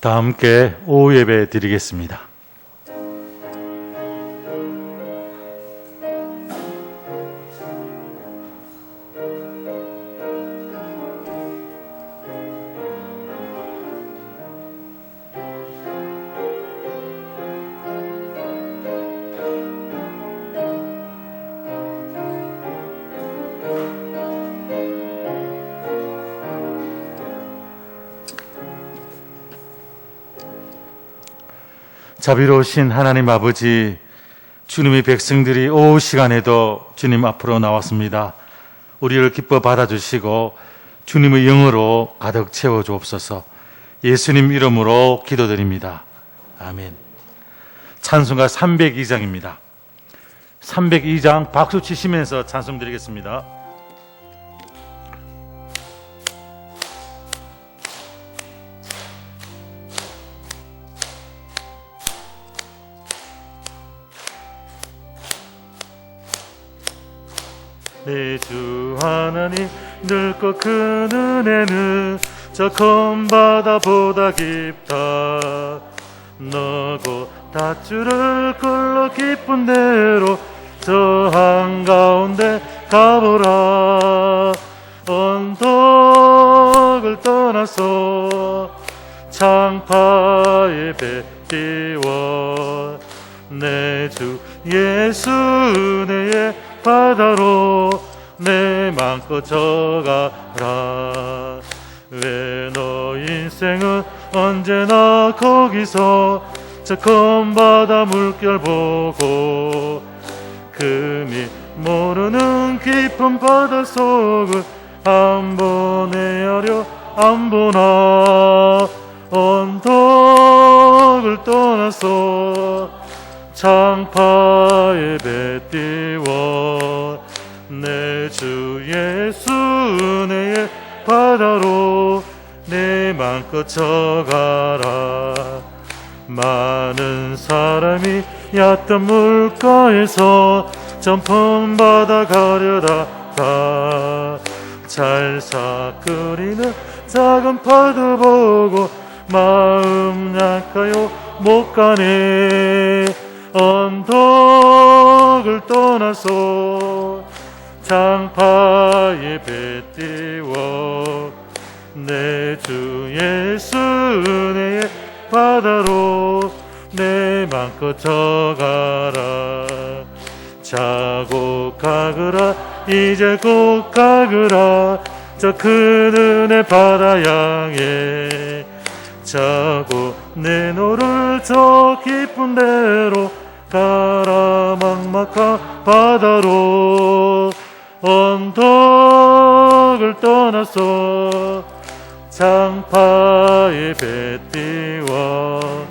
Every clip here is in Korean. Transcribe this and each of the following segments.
다 함께 오후 예배 드리겠습니다. 자비로우신 하나님 아버지, 주님의 백성들이 오후 시간에도 주님 앞으로 나왔습니다. 우리를 기뻐 받아주시고 주님의 영으로 가득 채워주옵소서. 예수님 이름으로 기도드립니다. 아멘. 찬송가 302장입니다. 302장 박수 치시면서 찬송 드리겠습니다. 내 주 하나님 늙고 큰 은혜는 저 큰 바다보다 깊다. 너고 닷줄을 끌러 깊은 데로 저 한가운데 가보라. 언덕을 떠나서 창파의 배 띄워 내 주 예수 은혜의 바다로 내 맘껏 져가라. 왜 너 인생은 언제나 거기서 저 큰 바다 물결 보고 금이 모르는 깊은 바다 속을 한 번 헤아려 안 보나. 언덕을 떠나서 창파의 배 띄워 내 주 예수 은혜의 바다로 내 맘껏 져가라. 많은 사람이 얕은 물가에서 점픈 바다 가려다가 찰싹거리는 작은 파도 보고 마음 약하여 못 가네. 언덕을 떠나서 창파의 배 띄워 내 주 예수 은혜의 바다로 내 맘껏 져가라. 자고 가거라 이제 곧 가거라 저 큰 은혜 바다 향해. 자고 내 너를 저 깊은 데로 가라. 막막한 바다로 언덕을 떠나서 창파의 배 띄워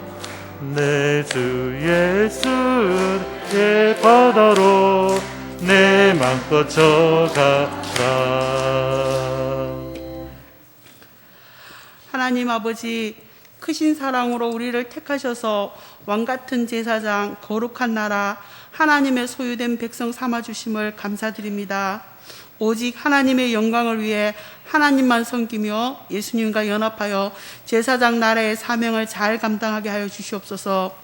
내 주 예수의 바다로 내 맘껏 져가라. 하나님 아버지, 크신 사랑으로 우리를 택하셔서 왕같은 제사장, 거룩한 나라, 하나님의 소유된 백성 삼아주심을 감사드립니다. 오직 하나님의 영광을 위해 하나님만 섬기며 예수님과 연합하여 제사장 나라의 사명을 잘 감당하게 하여 주시옵소서.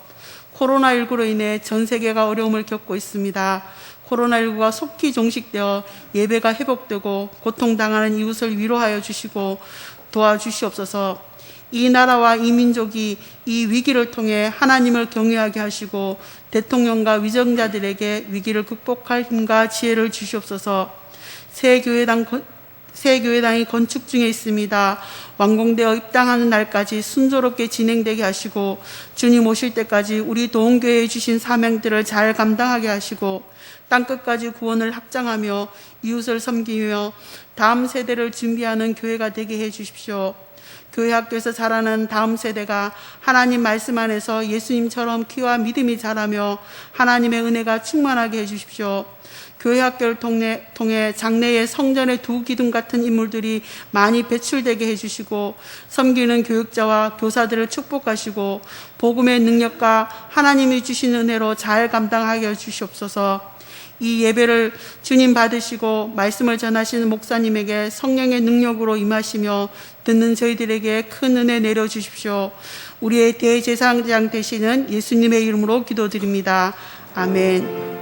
코로나19로 인해 전 세계가 어려움을 겪고 있습니다. 코로나19가 속히 종식되어 예배가 회복되고 고통당하는 이웃을 위로하여 주시고 도와주시옵소서. 이 나라와 이 민족이 이 위기를 통해 하나님을 경외하게 하시고 대통령과 위정자들에게 위기를 극복할 힘과 지혜를 주시옵소서. 새 교회당이 건축 중에 있습니다. 완공되어 입당하는 날까지 순조롭게 진행되게 하시고 주님 오실 때까지 우리 도원교회에 주신 사명들을 잘 감당하게 하시고 땅끝까지 구원을 확장하며 이웃을 섬기며 다음 세대를 준비하는 교회가 되게 해 주십시오. 교회 학교에서 자라는 다음 세대가 하나님 말씀 안에서 예수님처럼 키와 믿음이 자라며 하나님의 은혜가 충만하게 해 주십시오. 교회 학교를 통해 장래의 성전의 두 기둥 같은 인물들이 많이 배출되게 해주시고 섬기는 교육자와 교사들을 축복하시고 복음의 능력과 하나님이 주신 은혜로 잘 감당하게 해주시옵소서. 이 예배를 주님 받으시고 말씀을 전하시는 목사님에게 성령의 능력으로 임하시며 듣는 저희들에게 큰 은혜 내려주십시오. 우리의 대제사장 되시는 예수님의 이름으로 기도드립니다. 아멘.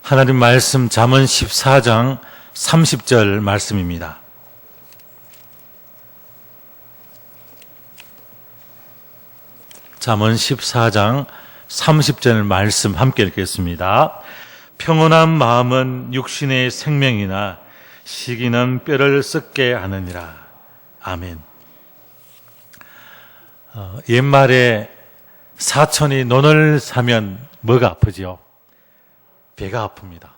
하나님 말씀 잠언 14장 30절 말씀입니다. 잠언 14장 30절 말씀 함께 읽겠습니다. 평온한 마음은 육신의 생명이나 시기는 뼈를 썩게 하느니라. 아멘. 옛말에 사촌이 논을 사면 뭐가 아프지요? 배가 아픕니다.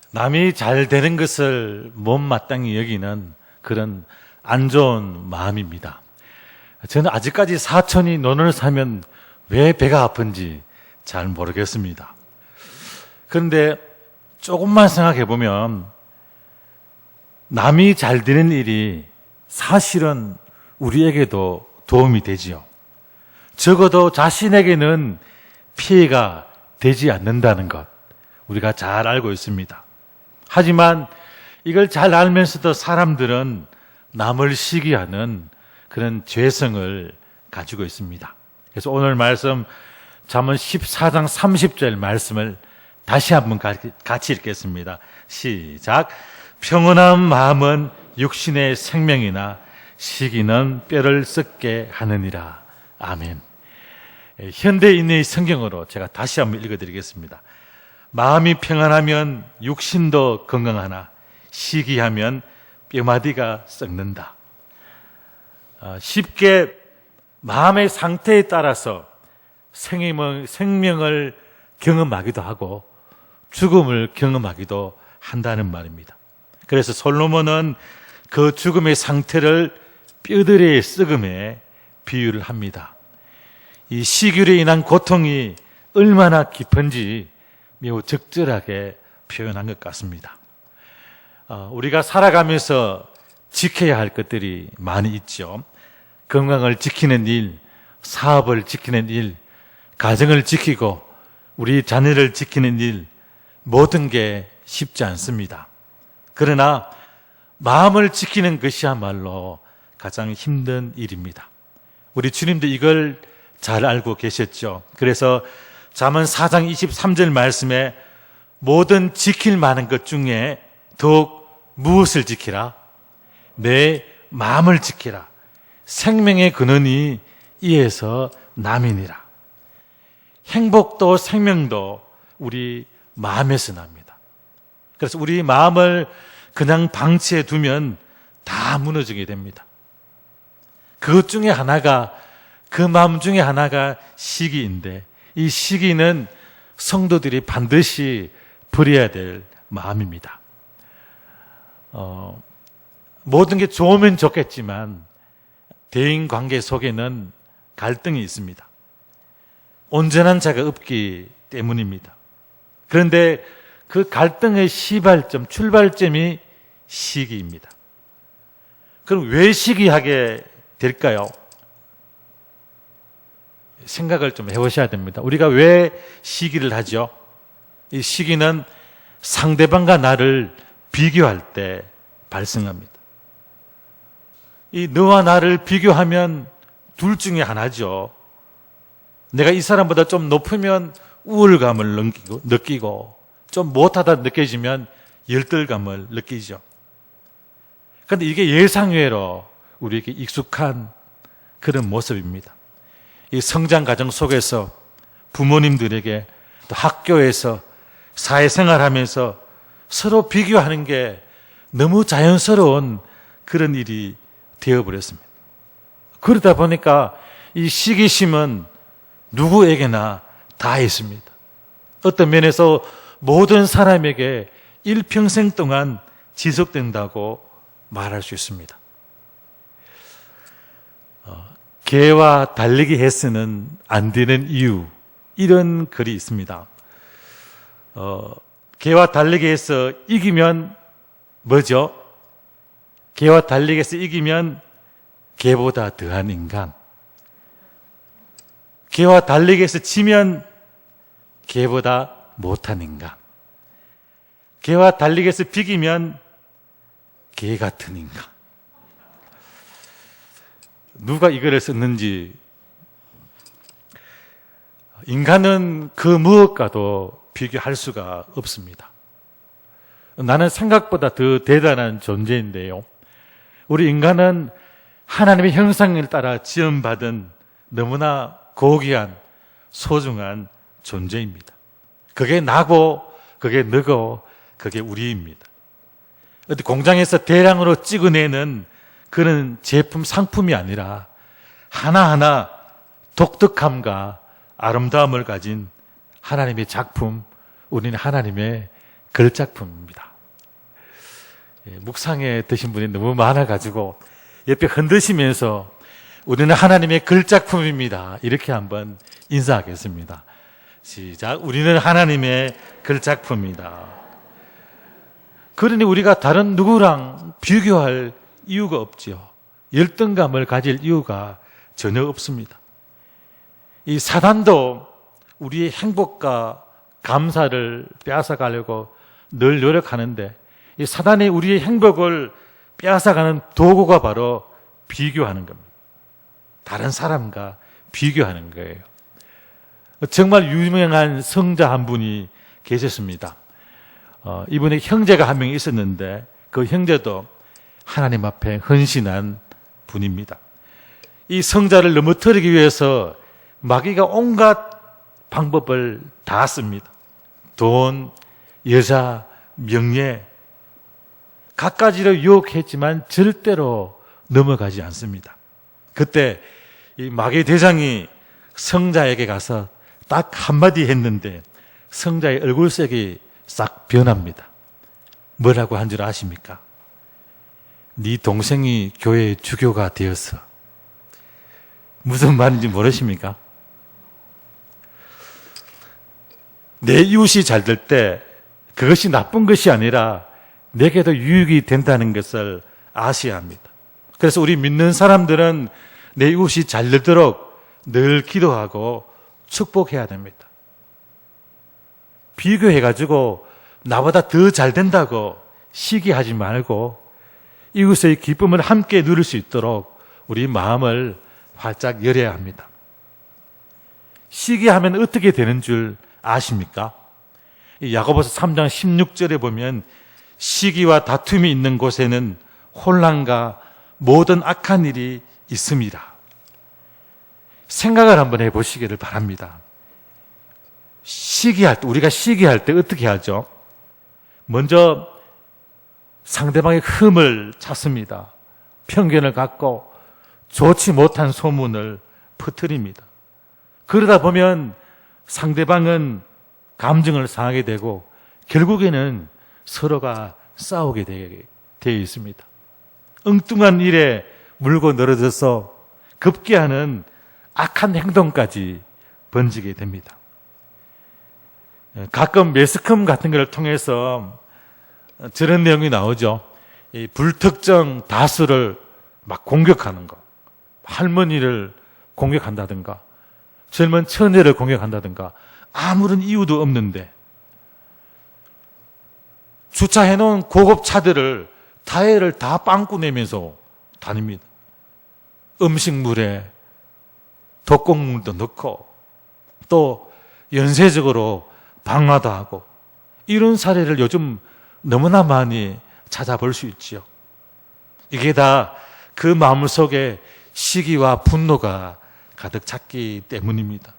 남이 잘 되는 것을 못마땅히 여기는 그런 안 좋은 마음입니다. 저는 아직까지 사촌이 논을 사면 왜 배가 아픈지 잘 모르겠습니다. 그런데 조금만 생각해 보면 남이 잘 되는 일이 사실은 우리에게도 도움이 되지요. 적어도 자신에게는 피해가 되지 않는다는 것 우리가 잘 알고 있습니다. 하지만 이걸 잘 알면서도 사람들은 남을 시기하는 그런 죄성을 가지고 있습니다. 그래서 오늘 말씀 잠언 14장 30절 말씀을 다시 한번 같이 읽겠습니다. 시작. 평온한 마음은 육신의 생명이나 시기는 뼈를 썩게 하느니라. 아멘. 현대인의 성경으로 제가 다시 한번 읽어드리겠습니다. 마음이 평안하면 육신도 건강하나 시기하면 뼈마디가 썩는다. 쉽게 마음의 상태에 따라서 생명을 경험하기도 하고 죽음을 경험하기도 한다는 말입니다. 그래서 솔로몬은 그 죽음의 상태를 뼈들의 썩음에 비유를 합니다. 이 시기로 인한 고통이 얼마나 깊은지 매우 적절하게 표현한 것 같습니다. 우리가 살아가면서 지켜야 할 것들이 많이 있죠. 건강을 지키는 일, 사업을 지키는 일, 가정을 지키고 우리 자녀를 지키는 일, 모든 게 쉽지 않습니다. 그러나 마음을 지키는 것이야말로 가장 힘든 일입니다. 우리 주님도 이걸 잘 알고 계셨죠. 그래서 잠언 4장 23절 말씀에 모든 지킬 만한 것 중에 더욱 무엇을 지키라? 내 마음을 지키라. 생명의 근원이 이에서 남이니라. 행복도 생명도 우리 마음에서 납니다. 그래서 우리 마음을 그냥 방치해 두면 다 무너지게 됩니다. 그것 중에 하나가, 그 마음 중에 하나가 시기인데, 이 시기는 성도들이 반드시 버려야 될 마음입니다. 모든 게 좋으면 좋겠지만 대인 관계 속에는 갈등이 있습니다. 온전한 자가 없기 때문입니다. 그런데 그 갈등의 시발점, 출발점이 시기입니다. 그럼 왜 시기하게 될까요? 생각을 좀 해보셔야 됩니다. 우리가 왜 시기를 하죠? 이 시기는 상대방과 나를 비교할 때 발생합니다. 이 너와 나를 비교하면 둘 중에 하나죠. 내가 이 사람보다 좀 높으면 우월감을 느끼고 좀 못하다 느껴지면 열등감을 느끼죠. 그런데 이게 예상외로 우리에게 익숙한 그런 모습입니다. 이 성장 과정 속에서 부모님들에게 또 학교에서 사회생활하면서 서로 비교하는 게 너무 자연스러운 그런 일이 되어버렸습니다. 그러다 보니까 이 시기심은 누구에게나 다 있습니다. 어떤 면에서 모든 사람에게 일평생 동안 지속된다고 말할 수 있습니다. 개와 달리기 해서는 안 되는 이유, 이런 글이 있습니다. 개와 달리기 해서 이기면 뭐죠? 개와 달리기 해서 이기면 개보다 더한 인간. 개와 달리기 해서 지면 개보다 못한 인간. 개와 달리기 해서 비기면 개 같은 인간. 누가 이 글을 썼는지, 인간은 그 무엇과도 비교할 수가 없습니다. 나는 생각보다 더 대단한 존재인데요. 우리 인간은 하나님의 형상을 따라 지음받은 너무나 고귀한 소중한 존재입니다. 그게 나고, 그게 너고, 그게 우리입니다. 어디 공장에서 대량으로 찍어내는 그런 제품, 상품이 아니라 하나하나 독특함과 아름다움을 가진 하나님의 작품, 우리는 하나님의 글작품입니다. 묵상에 드신 분이 너무 많아가지고 옆에 흔드시면서 우리는 하나님의 글작품입니다. 이렇게 한번 인사하겠습니다. 시작. 우리는 하나님의 글작품입니다. 그러니 우리가 다른 누구랑 비교할 이유가 없지요. 열등감을 가질 이유가 전혀 없습니다. 이 사단도 우리의 행복과 감사를 빼앗아가려고 늘 노력하는데, 이 사단이 우리의 행복을 빼앗아가는 도구가 바로 비교하는 겁니다. 다른 사람과 비교하는 거예요. 정말 유명한 성자 한 분이 계셨습니다. 이분의 형제가 한 명 있었는데 그 형제도 하나님 앞에 헌신한 분입니다. 이 성자를 넘어뜨리기 위해서 마귀가 온갖 방법을 다 씁니다. 돈, 여자, 명예, 갖가지로 유혹했지만 절대로 넘어가지 않습니다. 그때 이 마귀 대장이 성자에게 가서 딱 한마디 했는데 성자의 얼굴색이 싹 변합니다. 뭐라고 한 줄 아십니까? 네 동생이 교회의 주교가 되었어. 무슨 말인지 모르십니까? 내 이웃이 잘 될 때 그것이 나쁜 것이 아니라 내게도 유익이 된다는 것을 아셔야 합니다. 그래서 우리 믿는 사람들은 내 이웃이 잘 되도록 늘 기도하고 축복해야 됩니다. 비교해가지고 나보다 더 잘 된다고 시기하지 말고 이웃의 기쁨을 함께 누릴 수 있도록 우리 마음을 활짝 열어야 합니다. 시기하면 어떻게 되는 줄 아십니까? 야고보서 3장 16절에 보면 시기와 다툼이 있는 곳에는 혼란과 모든 악한 일이 있습니다. 생각을 한번 해보시기를 바랍니다. 우리가 시기할 때 어떻게 하죠? 먼저 상대방의 흠을 찾습니다. 편견을 갖고 좋지 못한 소문을 퍼뜨립니다. 그러다 보면 상대방은 감정을 상하게 되고 결국에는 서로가 싸우게 되어 있습니다. 엉뚱한 일에 물고 늘어져서 급기야는 악한 행동까지 번지게 됩니다. 가끔 매스컴 같은 걸 통해서 저런 내용이 나오죠. 이 불특정 다수를 막 공격하는 거, 할머니를 공격한다든가 젊은 처녀를 공격한다든가 아무런 이유도 없는데 주차해놓은 고급 차들을 타이어를 다 빵꾸 내면서 다닙니다. 음식물에 독극물도 넣고 또 연쇄적으로 방화도 하고 이런 사례를 요즘 너무나 많이 찾아볼 수 있지요. 이게 다 그 마음속에 시기와 분노가 가득 찼기 때문입니다.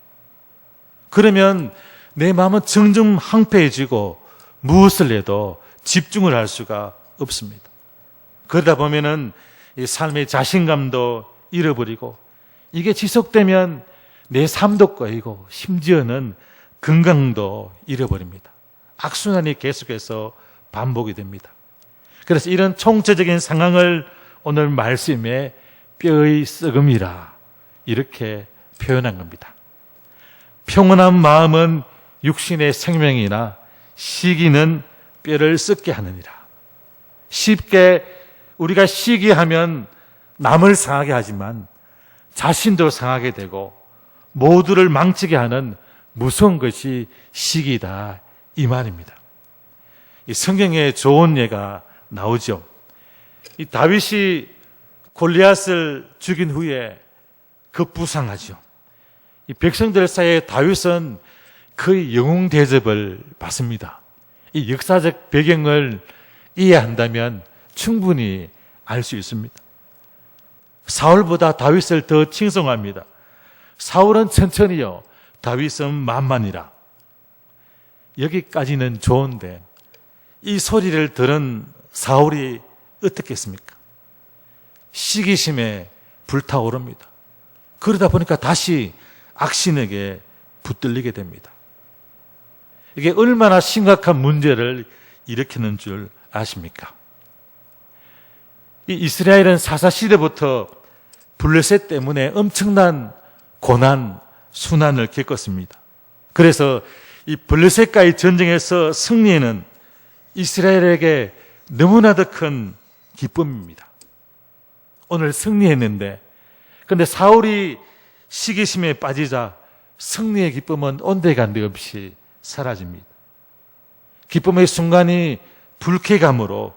그러면 내 마음은 점점 황폐해지고 무엇을 해도 집중을 할 수가 없습니다. 그러다 보면은 이 삶의 자신감도 잃어버리고 이게 지속되면 내 삶도 꺼이고 심지어는 건강도 잃어버립니다. 악순환이 계속해서 반복이 됩니다. 그래서 이런 총체적인 상황을 오늘 말씀에 뼈의 썩음이라 이렇게 표현한 겁니다. 평온한 마음은 육신의 생명이나 시기는 뼈를 썩게 하느니라. 쉽게 우리가 시기하면 남을 상하게 하지만 자신도 상하게 되고 모두를 망치게 하는 무서운 것이 시기다, 이 말입니다. 이 성경에 좋은 예가 나오죠. 이 다윗이 골리앗을 죽인 후에 급부상하죠. 이 백성들 사이에 다윗은 거의 영웅 대접을 받습니다. 이 역사적 배경을 이해한다면 충분히 알 수 있습니다. 사울보다 다윗을 더 칭송합니다. 사울은 천천히요, 다윗은 만만이라. 여기까지는 좋은데 이 소리를 들은 사울이 어떻겠습니까? 시기심에 불타오릅니다. 그러다 보니까 다시 악신에게 붙들리게 됩니다. 이게 얼마나 심각한 문제를 일으키는 줄 아십니까? 이 이스라엘은 사사시대부터 블레셋 때문에 엄청난 고난, 순환을 겪었습니다. 그래서 이 블레셋과의 전쟁에서 승리는 이스라엘에게 너무나도 큰 기쁨입니다. 오늘 승리했는데, 그런데 사울이 시기심에 빠지자 승리의 기쁨은 온데간데 없이 사라집니다. 기쁨의 순간이 불쾌감으로,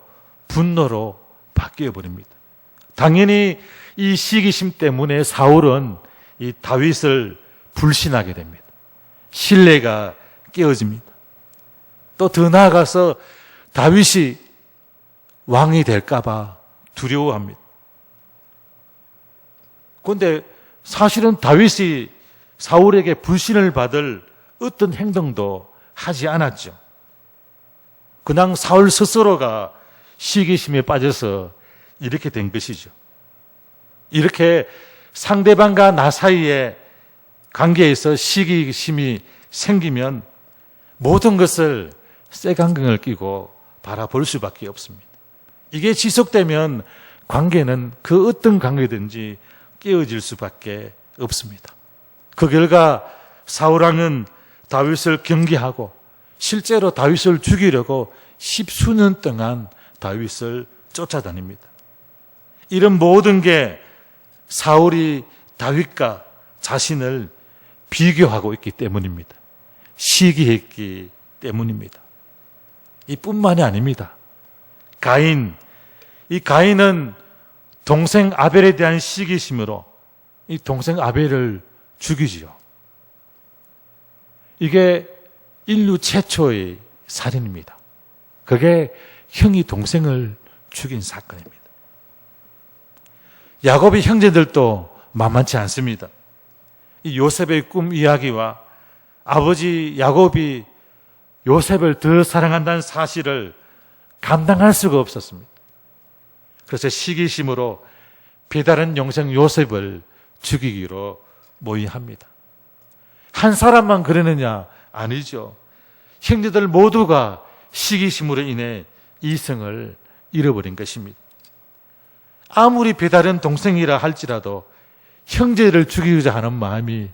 분노로 바뀌어 버립니다. 당연히 이 시기심 때문에 사울은 이 다윗을 불신하게 됩니다. 신뢰가 깨어집니다. 또 더 나아가서 다윗이 왕이 될까봐 두려워합니다. 그런데 사실은 다윗이 사울에게 불신을 받을 어떤 행동도 하지 않았죠. 그냥 사울 스스로가 시기심에 빠져서 이렇게 된 것이죠. 이렇게 상대방과 나 사이에 관계에서 시기심이 생기면 모든 것을 쇠강경을 끼고 바라볼 수밖에 없습니다. 이게 지속되면 관계는 그 어떤 관계든지 깨어질 수밖에 없습니다. 그 결과 사울왕은 다윗을 경계하고 실제로 다윗을 죽이려고 10수년 동안 다윗을 쫓아다닙니다. 이런 모든 게 사울이 다윗과 자신을 비교하고 있기 때문입니다. 시기했기 때문입니다. 이뿐만이 아닙니다. 이 가인은 동생 아벨에 대한 시기심으로 이 동생 아벨을 죽이지요. 이게 인류 최초의 살인입니다. 그게 형이 동생을 죽인 사건입니다. 야곱의 형제들도 만만치 않습니다. 이 요셉의 꿈 이야기와 아버지 야곱이 요셉을 더 사랑한다는 사실을 감당할 수가 없었습니다. 그래서 시기심으로 배다른 영생 요셉을 죽이기로 모의합니다. 한 사람만 그러느냐? 아니죠. 형제들 모두가 시기심으로 인해 이성을 잃어버린 것입니다. 아무리 배다른 동생이라 할지라도 형제를 죽이고자 하는 마음이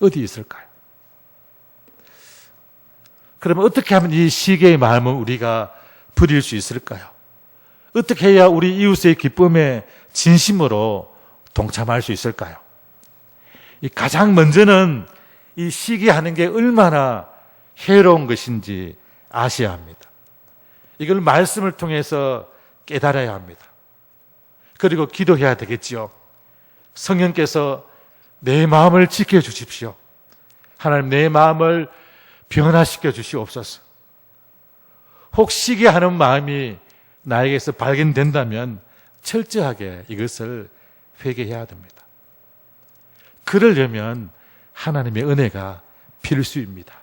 어디 있을까요? 그러면 어떻게 하면 이 시기의 마음을 우리가 버릴 수 있을까요? 어떻게 해야 우리 이웃의 기쁨에 진심으로 동참할 수 있을까요? 가장 먼저는 이 시기하는 게 얼마나 해로운 것인지 아셔야 합니다. 이걸 말씀을 통해서 깨달아야 합니다. 그리고 기도해야 되겠지요. 성령께서 내 마음을 지켜주십시오. 하나님, 내 마음을 변화시켜 주시옵소서. 혹 시기하는 마음이 나에게서 발견된다면 철저하게 이것을 회개해야 됩니다. 그러려면 하나님의 은혜가 필수입니다.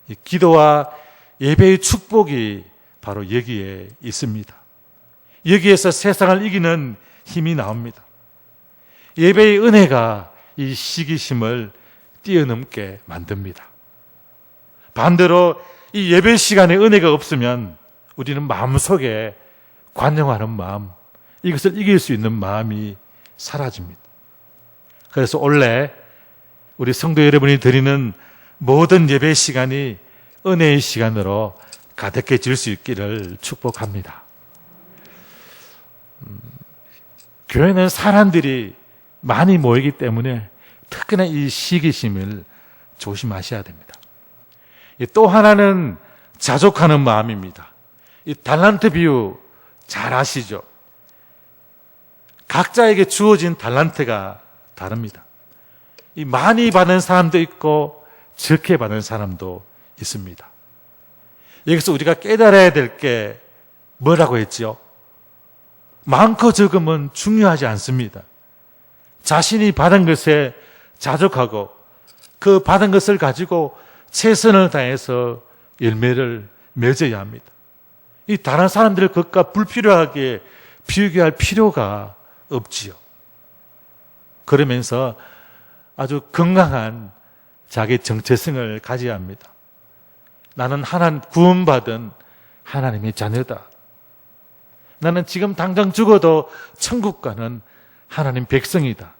이 기도와 예배의 축복이 바로 여기에 있습니다. 여기에서 세상을 이기는 힘이 나옵니다. 예배의 은혜가 이 시기심을 뛰어넘게 만듭니다. 반대로 이 예배 시간에 은혜가 없으면 우리는 마음속에 관용하는 마음, 이것을 이길 수 있는 마음이 사라집니다. 그래서 원래 우리 성도 여러분이 드리는 모든 예배 시간이 은혜의 시간으로 가득해질 수 있기를 축복합니다. 교회는 사람들이 많이 모이기 때문에 특히나 이 시기심을 조심하셔야 됩니다. 또 하나는 자족하는 마음입니다. 이 달란트 비유 잘 아시죠? 각자에게 주어진 달란트가 다릅니다. 이 많이 받은 사람도 있고 적게 받은 사람도 있습니다. 여기서 우리가 깨달아야 될 게 뭐라고 했죠? 많고 적음은 중요하지 않습니다. 자신이 받은 것에 자족하고 그 받은 것을 가지고 최선을 다해서 열매를 맺어야 합니다. 이 다른 사람들의 것과 불필요하게 비교할 필요가 없지요. 그러면서 아주 건강한 자기 정체성을 가져야 합니다. 나는 하나님 구원받은 하나님의 자녀다. 나는 지금 당장 죽어도 천국 가는 하나님 백성이다.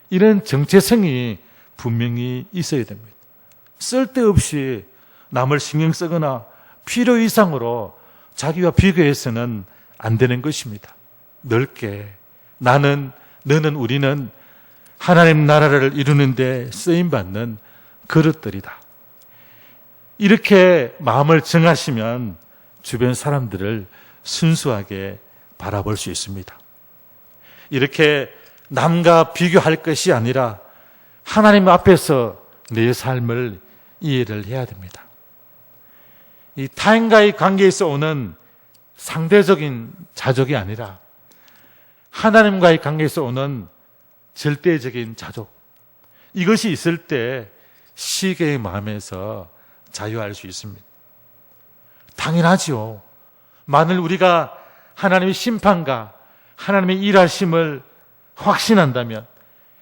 이런 정체성이 분명히 있어야 됩니다. 쓸데없이 남을 신경 쓰거나 필요 이상으로 자기와 비교해서는 안 되는 것입니다. 넓게 나는, 너는, 우리는 하나님 나라를 이루는 데 쓰임받는 그릇들이다. 이렇게 마음을 정하시면 주변 사람들을 순수하게 바라볼 수 있습니다. 이렇게 남과 비교할 것이 아니라 하나님 앞에서 내 삶을 이해를 해야 됩니다. 이 타인과의 관계에서 오는 상대적인 자족이 아니라 하나님과의 관계에서 오는 절대적인 자족, 이것이 있을 때 시계의 마음에서 자유할 수 있습니다. 당연하지요. 만일 우리가 하나님의 심판과 하나님의 일하심을 확신한다면,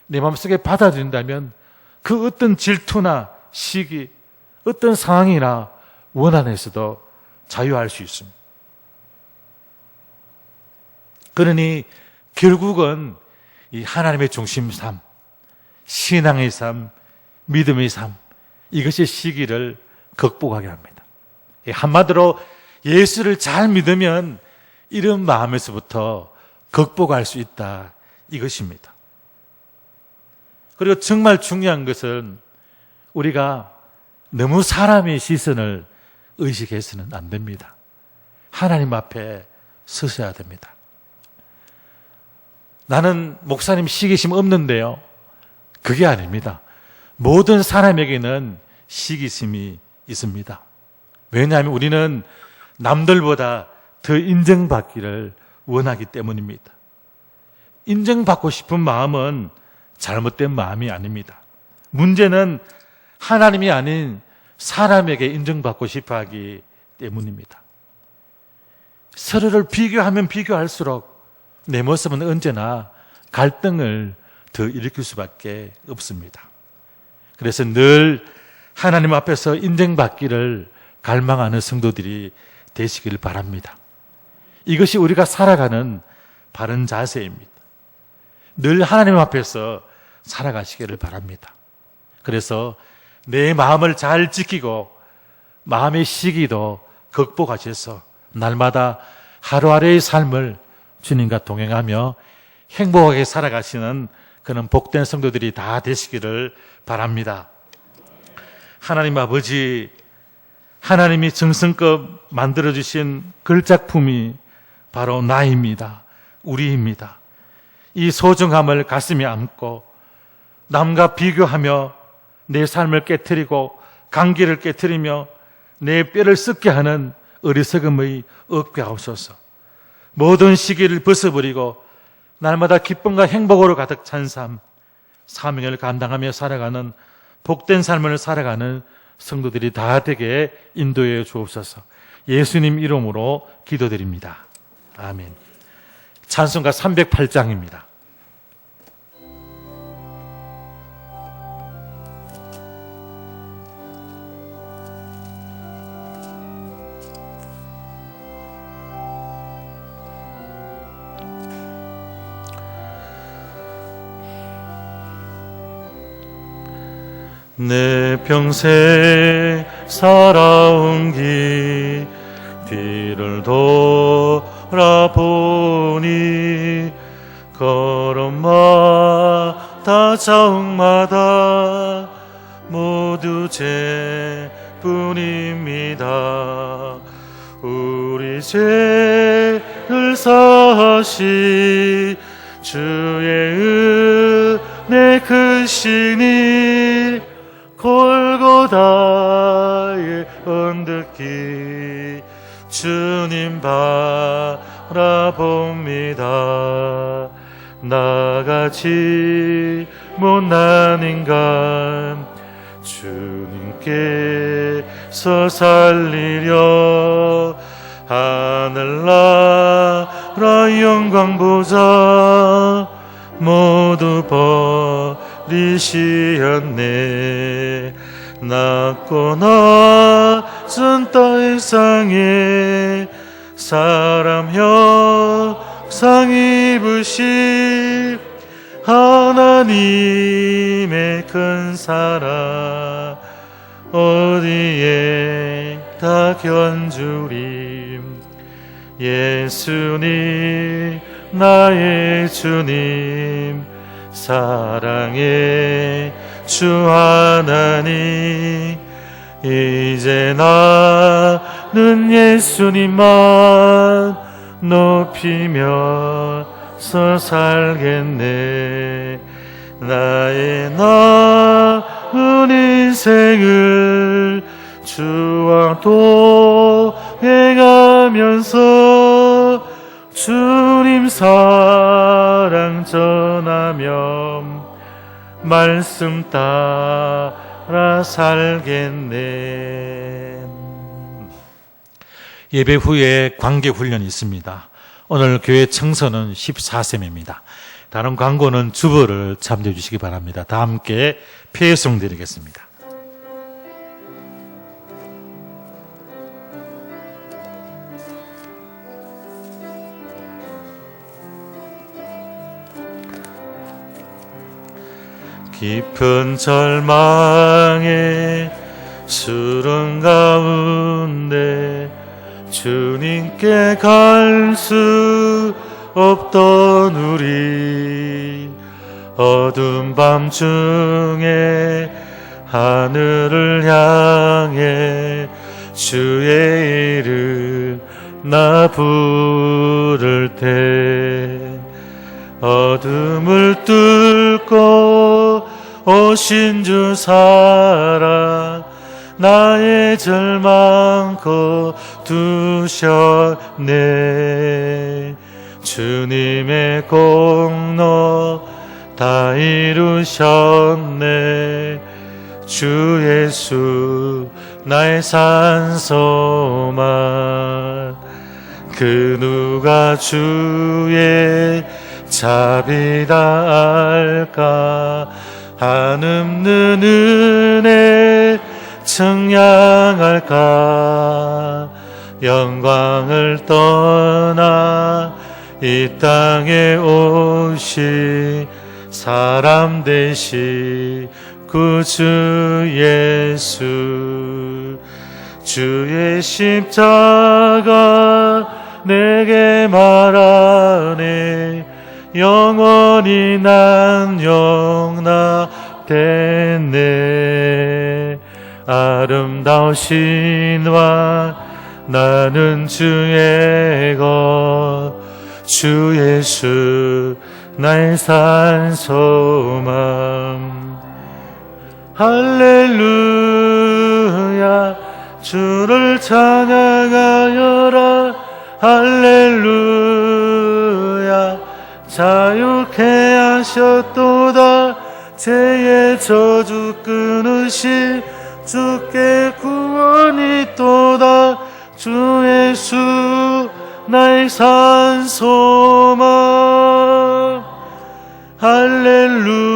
내 마음속에 받아들인다면 그 어떤 질투나 시기, 어떤 상황이나 원한에서도 자유할 수 있습니다. 그러니 결국은 이 하나님의 중심 삶, 신앙의 삶, 믿음의 삶, 이것이 시기를 극복하게 합니다. 한마디로 예수를 잘 믿으면 이런 마음에서부터 극복할 수 있다, 이것입니다. 그리고 정말 중요한 것은 우리가 너무 사람의 시선을 의식해서는 안 됩니다. 하나님 앞에 서셔야 됩니다. 나는 목사님 시기심 없는데요. 그게 아닙니다. 모든 사람에게는 시기심이 있습니다. 왜냐하면 우리는 남들보다 더 인정받기를 원하기 때문입니다. 인정받고 싶은 마음은 잘못된 마음이 아닙니다. 문제는 하나님이 아닌 사람에게 인정받고 싶어 하기 때문입니다. 서로를 비교하면 비교할수록 내 모습은 언제나 갈등을 더 일으킬 수밖에 없습니다. 그래서 늘 하나님 앞에서 인정받기를 갈망하는 성도들이 되시길 바랍니다. 이것이 우리가 살아가는 바른 자세입니다. 늘 하나님 앞에서 살아가시기를 바랍니다. 그래서 내 마음을 잘 지키고 마음의 시기도 극복하셔서 날마다 하루하루의 삶을 주님과 동행하며 행복하게 살아가시는 그런 복된 성도들이 다 되시기를 바랍니다. 하나님 아버지, 하나님이 정성껏 만들어주신 글작품이 바로 나입니다. 우리입니다. 이 소중함을 가슴에 안고 남과 비교하며 내 삶을 깨트리고 관계를 깨트리며 내 뼈를 썩게 하는 어리석음의 없게 하옵소서. 모든 시기를 벗어버리고 날마다 기쁨과 행복으로 가득 찬 삶, 사명을 감당하며 살아가는 복된 삶을 살아가는 성도들이 다 되게 인도해 주옵소서. 예수님 이름으로 기도드립니다. 아멘. 찬송가 308장입니다. 내 평생 살아온 길 뒤를 돌아보니 걸음마다 자옥마다 모두 죄뿐입니다. 우리 죄를 사하시 주의 은혜 크시니 골고다의 언덕길 주님 바라봅니다. 나같이 못난 인간 주님께서 살리려 하늘나라 영광 보좌 모두 버리시었네. 낮고 낮은 땅상에 사람 형상 입으신 하나님의 큰 사랑 어디에 다 견주림. 예수님 나의 주님 사랑의 주 하나님 이제 나는 예수님만 높이면서 살겠네. 나의 남은 인생을 주와 동행하면서 주님 사랑 전하며 말씀 따라 살겠네. 예배 후에 관계 훈련이 있습니다. 오늘 교회 청소는 14셈입니다. 다른 광고는 주보를 참조해 주시기 바랍니다. 다 함께 폐송 드리겠습니다. 깊은 절망의 수렁 가운데 주님께 갈 수 없던 우리 어두운 밤중에 하늘을 향해 주의 이름 나 부를 때 어둠을 뚫고 오신 주 사랑 나의 절망 거두셨네. 주님의 공로 다 이루셨네. 주 예수 나의 산소만 그 누가 주의 자비다 알까. 한없는 은혜 청량할까. 영광을 떠나 이 땅에 오신 사람 되신 구주 예수. 주의 십자가 내게 말하네. 영원히 난 용납됐네. 아름다우신 왕 나는 주의 것. 주 예수 나의 산소망. 할렐루야 주를 찬양하여라. 할렐루야 자유케 하셨도다. 죄의 저주 끊으시 주께 구원이 있도다. 주 예수 나의 산소망. 할렐루야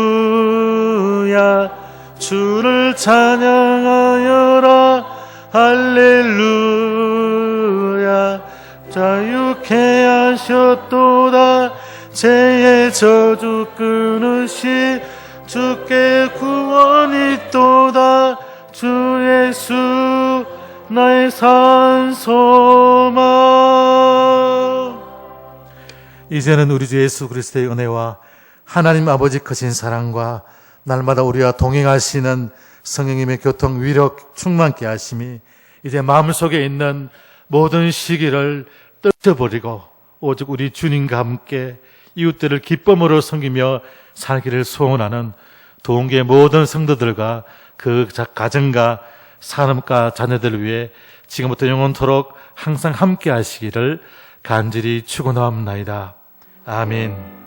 주를 찬양하여라. 할렐루야 자유케 하셨도다. 죄의 저주 끊으시 주께 구원이 있도다. 주 예수 나의 산 소망. 이제는 우리 주 예수 그리스도의 은혜와 하나님 아버지 크신 사랑과 날마다 우리와 동행하시는 성령님의 교통 위력 충만케 하심이 이제 마음속에 있는 모든 시기를 떨쳐버리고 오직 우리 주님과 함께 이웃들을 기쁨으로 섬기며 살기를 소원하는 동계 모든 성도들과 그 가정과 사람과 자녀들을 위해 지금부터 영원토록 항상 함께 하시기를 간절히 축원하옵나이다. 아멘.